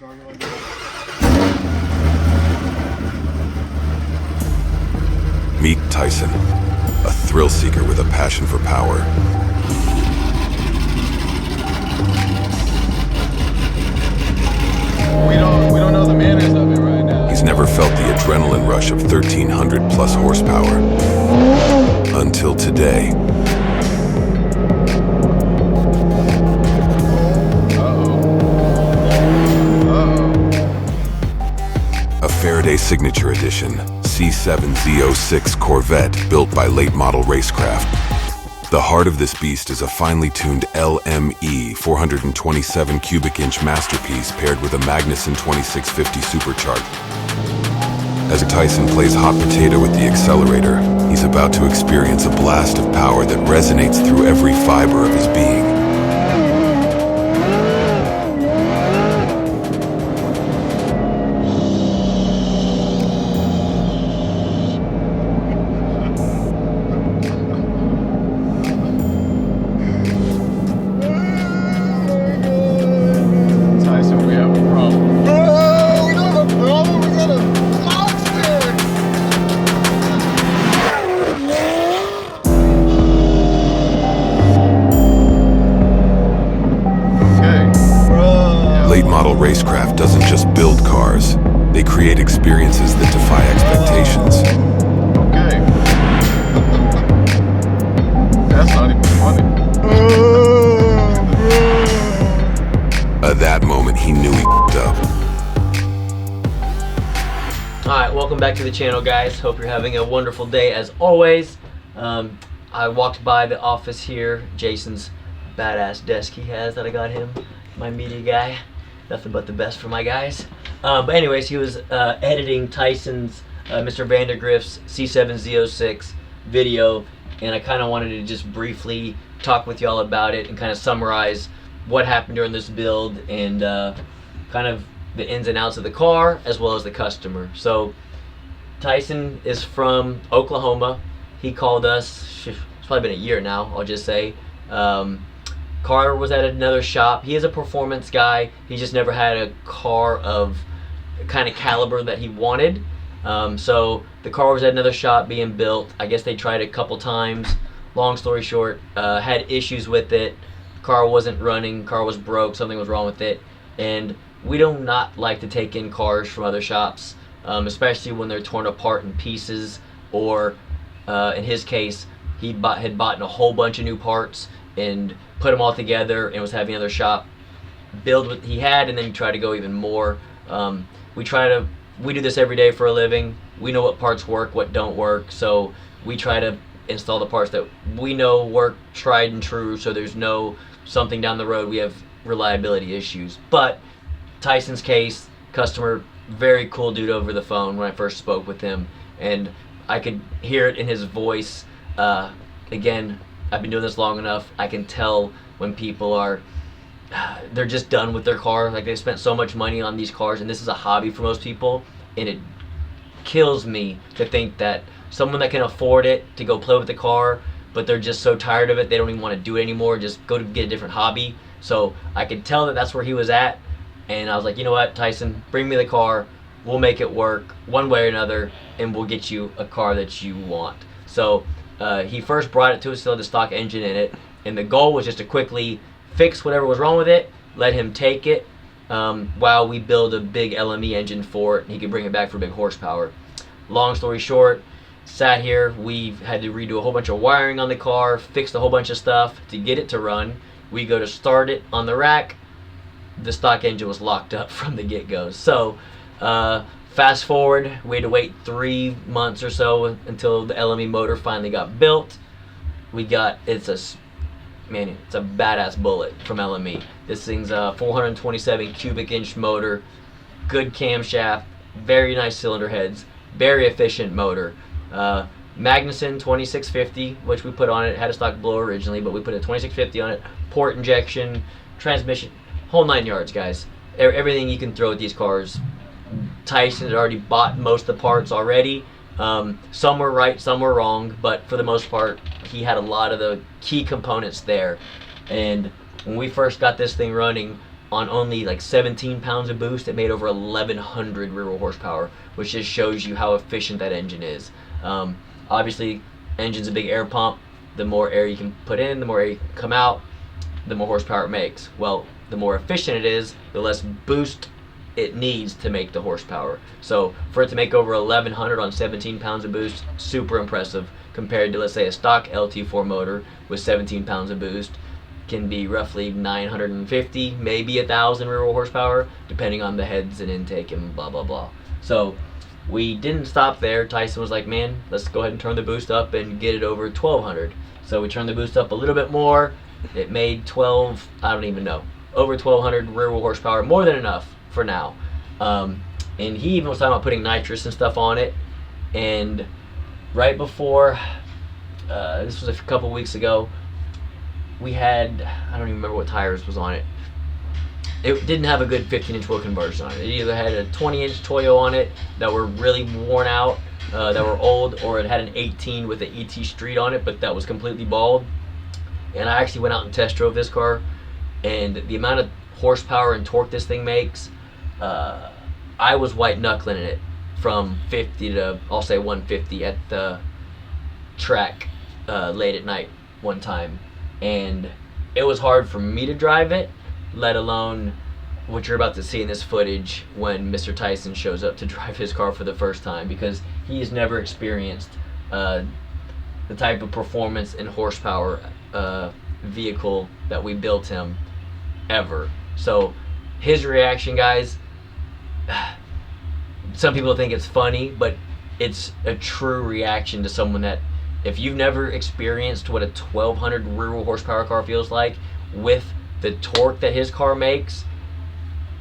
Meet Tyson, a thrill seeker with a passion for power. We don't know the manners of it right now. He's never felt the adrenaline rush of 1,300 plus horsepower. Until today. A Fereday Signature Edition C7 Z06 Corvette built by late model racecraft. The heart of this beast is a finely tuned LME 427 cubic inch masterpiece paired with a Magnuson 2650 supercharger. As Tyson plays hot potato with the accelerator, he's about to experience a blast of power that resonates through every fiber of his being. Tyson, we have a problem. Late model racecraft doesn't just build cars, they create experiences that defy expectations. Okay. That's not even funny. At that moment, he knew he f***ed up. Alright, welcome back to the channel, guys. Hope you're having a wonderful day as always. I walked by the office here, Jason's badass desk he has that I got him, my media guy. Nothing but the best for my guys. But anyways, he was editing Tyson's Mr. Vandergrift's C7 Z06 video, and I kind of wanted to just briefly talk with y'all about it and kind of summarize what happened during this build and kind of the ins and outs of the car as well as the customer. So Tyson is from Oklahoma. He called us, it's probably been a year now, I'll just say. Car was at another shop. He is a performance guy. He just never had a car of kind of caliber that he wanted. So the car was at another shop being built. I guess they tried a couple times. Long story short, had issues with it. Car wasn't running. Car was broke. Something was wrong with it. And we do not like to take in cars from other shops, especially when they're torn apart in pieces, or in his case, he had bought a whole bunch of new parts and put them all together and was having another shop build what he had and then try to go even more. We do this every day for a living. We know what parts work, what don't work, so we try to install the parts that we know work tried and true, so there's no something down the road we have reliability issues. But Tyson's case, customer, very cool dude over the phone when I first spoke with him, and I could hear it in his voice. Again, I've been doing this long enough. I can tell when people are, they're just done with their car. Like, they spent so much money on these cars, and this is a hobby for most people, and it kills me to think that someone that can afford it to go play with the car, but they're just so tired of it, they don't even want to do it anymore, just go to get a different hobby. So I could tell that that's where he was at, and I was like, you know what, Tyson, bring me the car. We'll make it work one way or another, and we'll get you a car that you want. So he first brought it to us, still had the stock engine in it, and the goal was just to quickly fix whatever was wrong with it, let him take it while we build a big LME engine for it, and he could bring it back for big horsepower. Long story short, sat here, we had to redo a whole bunch of wiring on the car, fixed a whole bunch of stuff to get it to run. We go to start it on the rack, the stock engine was locked up from the get-go. So fast forward, we had to wait 3 months or so until the LME motor finally got built. It's a badass bullet from LME. This thing's a 427 cubic inch motor, good camshaft, very nice cylinder heads, very efficient motor. Magnuson 2650, which we put on it, had a stock blower originally, but we put a 2650 on it, port injection, transmission, whole 9 yards, guys. Everything you can throw at these cars. Tyson had already bought most of the parts already. Some were right, some were wrong, but for the most part, he had a lot of the key components there. And when we first got this thing running, on only like 17 pounds of boost, it made over 1,100 rear wheel horsepower, which just shows you how efficient that engine is. Obviously, engine's a big air pump. The more air you can put in, the more air you can come out, the more horsepower it makes. Well, the more efficient it is, the less boost it needs to make the horsepower. So for it to make over 1,100 on 17 pounds of boost, super impressive compared to, let's say, a stock LT4 motor with 17 pounds of boost. Can be roughly 950, maybe 1,000 rear wheel horsepower, depending on the heads and intake and blah blah blah. So we didn't stop there. Tyson was like, man, let's go ahead and turn the boost up and get it over 1,200. So we turned the boost up a little bit more. It made I don't even know, over 1,200 rear wheel horsepower, more than enough for now. And he even was talking about putting nitrous and stuff on it. And right before, this was a couple weeks ago, we had, I don't even remember what tires was on it. It didn't have a good 15-inch wheel conversion on it. It either had a 20-inch Toyo on it that were really worn out, that were old, or it had an 18 with an ET Street on it, but that was completely bald. And I actually went out and test drove this car, and the amount of horsepower and torque this thing makes, I was white knuckling it from 50 to, I'll say 150 at the track late at night one time. And it was hard for me to drive it, let alone what you're about to see in this footage when Mr. Tyson shows up to drive his car for the first time, because he has never experienced the type of performance and horsepower vehicle that we built him ever. So his reaction, guys, some people think it's funny, but it's a true reaction to someone that, if you've never experienced what a 1,200 rear wheel horsepower car feels like with the torque that his car makes,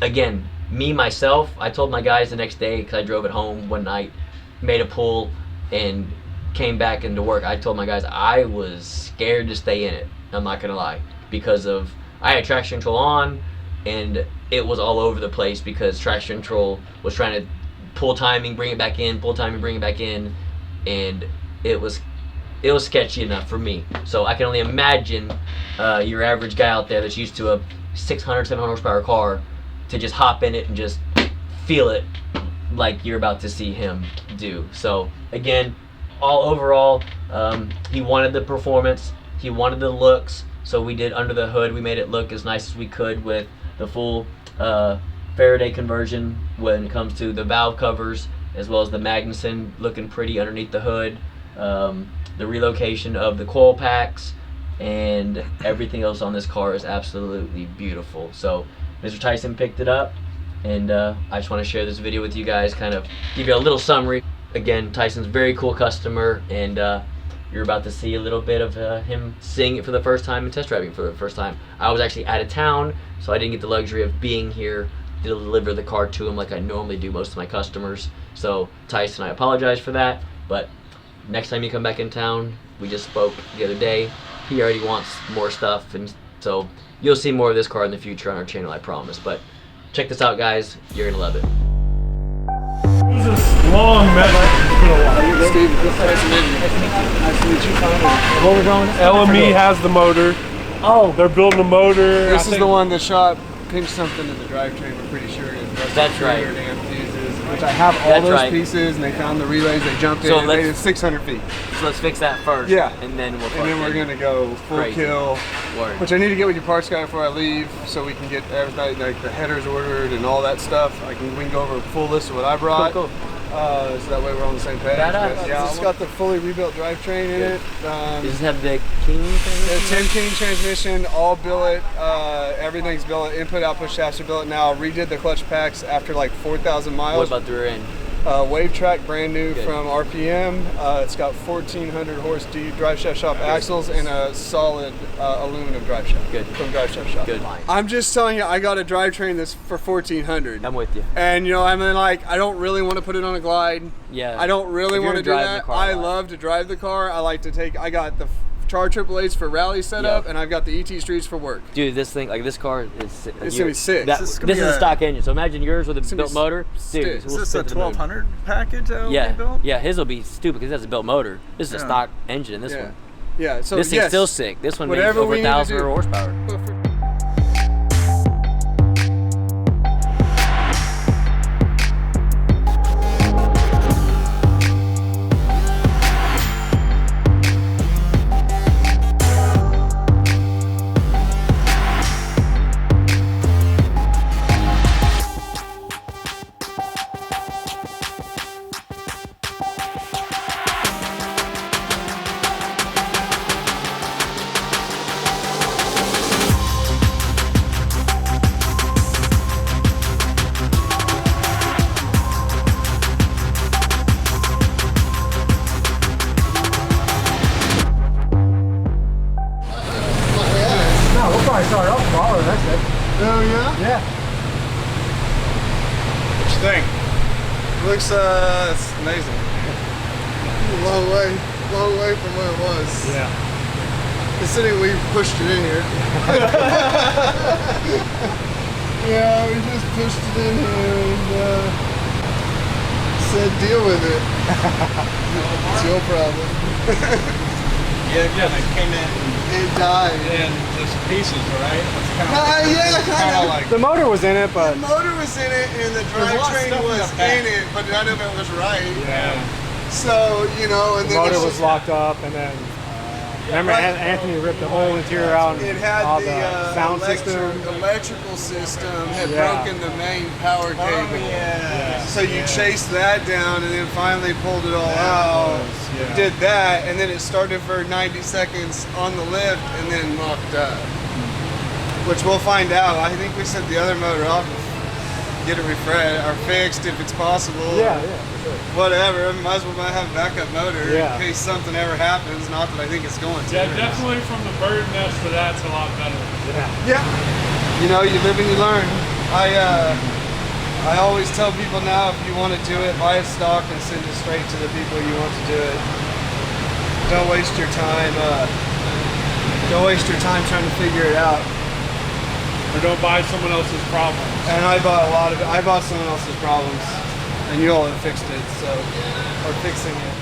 again, myself, I told my guys the next day, because I drove it home one night, made a pull, and came back into work. I told my guys I was scared to stay in it. I'm not gonna lie, because I had traction control on, and it was all over the place because traction control was trying to pull timing, bring it back in, pull timing, bring it back in, and it was sketchy enough for me. So I can only imagine your average guy out there that's used to a 600, 700 horsepower car to just hop in it and just feel it like you're about to see him do. So again, overall, he wanted the performance, he wanted the looks, so we did under the hood. We made it look as nice as we could with the full Fereday conversion when it comes to the valve covers, as well as the Magnuson looking pretty underneath the hood. The relocation of the coil packs and everything else on this car is absolutely beautiful. So Mr. Tyson picked it up, and I just want to share this video with you guys, kind of give you a little summary. Again, Tyson's a very cool customer, and you're about to see a little bit of him seeing it for the first time and test driving for the first time. I was actually out of town, so I didn't get the luxury of being here to deliver the car to him like I normally do most of my customers. So Tyson, I apologize for that, but next time you come back in town, we just spoke the other day, he already wants more stuff, and so you'll see more of this car in the future on our channel, I promise. But check this out, guys, you're gonna love it. This is long, man. Steve, nice to meet you. What we're going? LME has the motor. Oh, They're building a motor. This is the one that shot pinched something in the drivetrain. We're pretty sure it That's right. Damn fuses, which I have all That's those right. pieces, and they found the relays. They jumped in. And made it 600 feet. So let's fix that first. Yeah. And then we'll. And then we're gonna go full Crazy. kill. Word. Which I need to get with your parts guy before I leave, so we can get everything, like the headers ordered and all that stuff. We can go over a full list of what I brought. Cool. So that way we're on the same page. Badass. Yeah, it's got the fully rebuilt drivetrain in it. Does this have the King thing? The 10 King transmission, all billet, everything's billet, input, output shafts are billet now. Redid the clutch packs after like 4,000 miles. What about the rear end? Wave track, brand new Good. from RPM. It's got 1,400 horse deep drive shaft shop axles and a solid aluminum drive shaft. Good. From drive shaft shop. Good. I'm just telling you, I got a drivetrain that's for 1,400. I'm with you. And you know, I mean, like, I don't really want to put it on a glide. Yeah. I don't really If you're want to do driving that. the car a I lot. love to drive the car. I like to take. I got the Char AAA's for rally setup, Yep. and I've got the ET Streets for work. Dude, this thing, like this car, is It's gonna be sick. This gonna is be a a- stock engine. So imagine yours with a gonna be built motor. sick. Dude, Is we'll Is this spin a to the moon. 1200 package that will Yeah, be built? yeah, his will be stupid because it has a built motor. This is a Yeah. stock engine in this Yeah. one. Yeah. So This thing's yes, still sick. This one makes whatever over we need to 1,000 do. horsepower. think? Looks it's amazing. Long way from where it was. Yeah. Considering we pushed it in here. Yeah, we just pushed it in here and said deal with it. It's your problem. Yeah, they came in It died. in just pieces, right? It's kind Yeah, kind of. like The motor was in it, but The motor was in it and the There's a lot of drivetrain stuff in was the back. in it, but none of it was right. yeah. So, you know, and the then motor it's was just- locked up, and then remember Right. Anthony ripped the whole interior out It and had all the the sound system. electrical system had Yeah. broken the main power cable. Yeah. So you chased that down and then finally pulled it all out. yeah. Did that and then it started for 90 seconds on the lift and then locked up. Which we'll find out. I think we sent the other motor off, get it refreshed or fixed if it's possible. Yeah, for sure. Whatever. Might as well have a backup motor Yeah. in case something ever happens. Not that I think it's going to. Yeah, definitely from the bird nest to that's a lot better. Yeah. You know, you live and you learn. I always tell people now, if you want to do it, buy it stock and send it straight to the people you want to do it. Don't waste your time. Don't waste your time trying to figure it out. Or don't buy someone else's problems. And I bought someone else's problems, and you all have fixed it, so, or fixing it.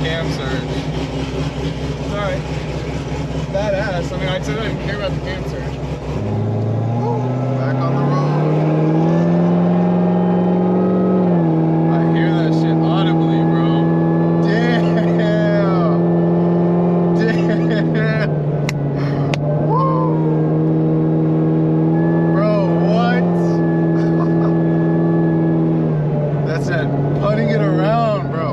Cam surge. It's alright. Badass. I mean, I said I didn't care about the cam surge. Back on the road. I hear that shit audibly, bro. Damn. Damn. Woo. Bro, what? That's that putting it around, bro.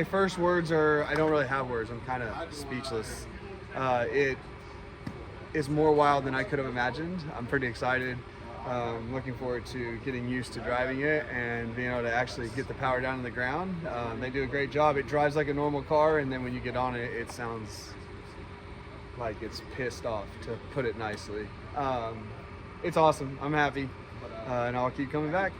my first words are, I don't really have words. I'm kind of speechless. It is more wild than I could have imagined. I'm pretty excited. Looking forward to getting used to driving it and being able to actually get the power down to the ground. They do a great job. It drives like a normal car, and then when you get on it, it sounds like it's pissed off, to put it nicely. It's awesome. I'm happy, and I'll keep coming back.